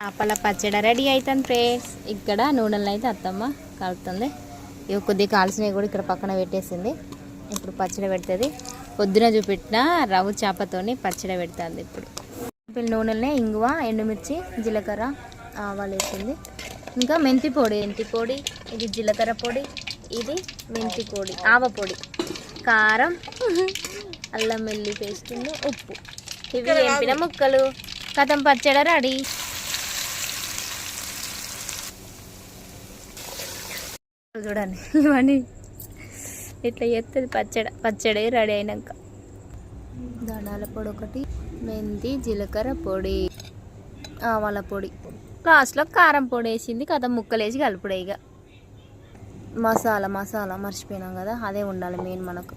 చేపల పచ్చడి రెడీ అవుతుంది ఫ్రెండ్స్. ఇక్కడ నూనెలను అయితే అత్తమ్మ కలుపుతుంది. ఇవి కొద్దిగా కాల్సినవి కూడా ఇక్కడ పక్కన పెట్టేసింది. ఇప్పుడు పచ్చడి పెడుతుంది. పొద్దున చూపెట్టిన రవ్వ చేపతోని పచ్చడి పెడుతుంది. ఇప్పుడు నూనెలనే ఇంగువ, ఎండుమిర్చి, జీలకర్ర, ఆవాలు వేసింది. ఇంకా మెంతి పొడి, ఇది జీలకర్ర పొడి, ఇది మెంతి పొడి, ఆవ పొడి, కారం, అల్లం వెల్లి పేస్ట్, ఉప్పు, ఇవి వేపిన ముక్కలు. కథం పచ్చడి రెడీ. చూడండి ఇవన్నీ ఇట్లా చేస్తుంది పచ్చడి రెడీ అయినాక. ధనియాల పొడి ఒకటి, మెంతి జీలకర్ర పొడి, ఆవాల పొడి, లాస్ట్లో కారం పొడి వేసింది. కథ ముక్కలు వేసి కలుపుడే. ఇక మసాలా మర్చిపోయినాం కదా, అదే ఉండాలి మెయిన్ మనకు.